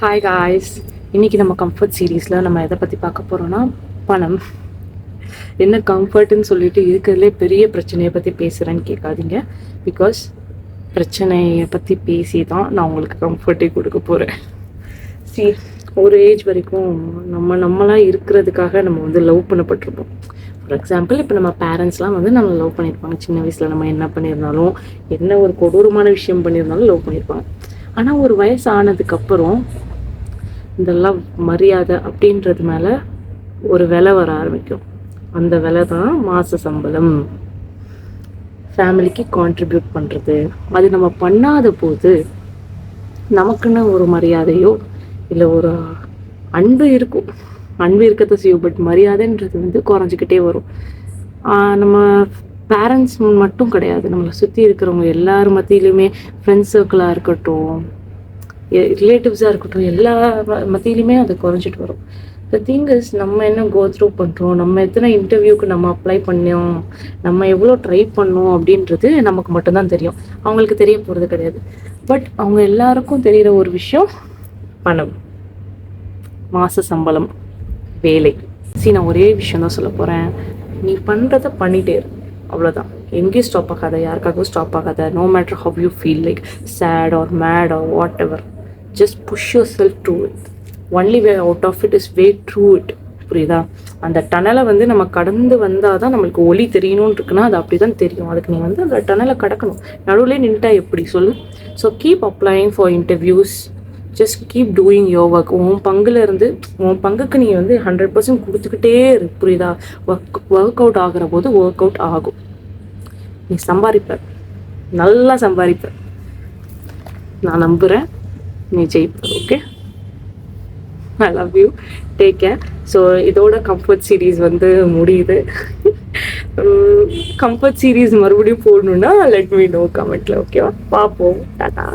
Hi guys. இன்றைக்கி நம்ம comfort சீரீஸில் நம்ம எதை பற்றி பார்க்க போகிறோன்னா பணம். என்ன கம்ஃபர்ட்டுன்னு சொல்லிட்டு இருக்கிறதுலே பெரிய பிரச்சனையை பற்றி பேசுகிறேன்னு கேட்காதீங்க. பிகாஸ் பிரச்சனையை பற்றி பேசி தான் நான் உங்களுக்கு கம்ஃபர்ட்டே கொடுக்க போகிறேன். ஒரு ஏஜ் வரைக்கும் நம்மளாக இருக்கிறதுக்காக நம்ம வந்து லவ் பண்ணப்பட்டிருப்போம். ஃபார் எக்ஸாம்பிள், இப்போ நம்ம பேரண்ட்ஸ்லாம் வந்து நம்ம லவ் பண்ணியிருப்பாங்க. சின்ன வயசில் நம்ம என்ன பண்ணியிருந்தாலும், என்ன ஒரு கொடூரமான விஷயம் பண்ணியிருந்தாலும் லவ் பண்ணியிருப்பாங்க. ஆனால் ஒரு வயசு ஆனதுக்கப்புறம் இந்த லவ், மரியாதை அப்படின்றது மேலே ஒரு விலை வர ஆரம்பிக்கும். அந்த விலை தான் மாத சம்பளம், ஃபேமிலிக்கு கான்ட்ரிபியூட் பண்ணுறது. அது நம்ம பண்ணாத போது நமக்குன்னு ஒரு மரியாதையோ இல்லை ஒரு அன்பு இருக்கும். அன்பு இருக்கத்தை செய்யும், பட் மரியாதைன்றது வந்து குறைஞ்சிக்கிட்டே வரும். நம்ம பேரண்ட்ஸ் மட்டும் கிடையாது, நம்மளை சுற்றி இருக்கிறவங்க எல்லார் மத்தியிலுமே, ஃப்ரெண்ட்ஸ் சர்க்கிளாக இருக்கட்டும், ரிலேட்டிவ்ஸாக இருக்கட்டும், எல்லா மத்தியிலுமே அது குறைஞ்சிட்டு வரும். த திங் இஸ், நம்ம என்ன கோ த்ரூ பண்ணுறோம், நம்ம எத்தனை இன்டர்வியூக்கு நம்ம அப்ளை பண்ணோம், நம்ம எவ்வளோ ட்ரை பண்ணோம் அப்படின்றது நமக்கு மட்டும்தான் தெரியும். அவங்களுக்கு தெரிய போகிறது கிடையாது. பட் அவங்க எல்லாருக்கும் தெரிகிற ஒரு விஷயம் பணம், மாத சம்பளம், வேலை. நான் ஒரே விஷயம் தான் சொல்ல போகிறேன். நீ பண்ணுறதை பண்ணிட்டே இரு, அவ்வளோதான். எங்கேயும் ஸ்டாப் ஆகாத, யாருக்காகவும் ஸ்டாப் ஆகாத. No matter how you feel, like sad or mad or whatever, just push yourself through it. Only way out of it is way through it. புரியுதா? அந்த டனலை வந்து நம்ம கடந்து வந்தால் தான் நம்மளுக்கு ஒளி தெரியணும்னு இருக்குன்னா அது அப்படி தான் தெரியும். அதுக்கு நீ வந்து அந்த டனலை கடக்கணும். நடுவில் நின்ட்டா எப்படி சொல்லு? So keep அப்ளைங் for interviews, just keep doing your work. உன் பங்குக்கு நீ வந்து 100% கொடுத்துக்கிட்டே இரு. புரியுதா? ஒர்க் அவுட் ஆகிற போது ஒர்க் அவுட் ஆகும். நீ சம்பாதிப்ப, நல்லா சம்பாதிப்ப, நான் நம்புகிறேன். நீ ஜெயிப்ப. Okay, I love you, take care. So இதோட கம்ஃபர்ட் சீரீஸ் வந்து முடியுது. கம்ஃபர்ட் சீரீஸ் மறுபடியும் போடணுன்னா லெட் மீ நோ கமெண்ட்ல. ஓகேவா? பார்ப்போம். டாடா.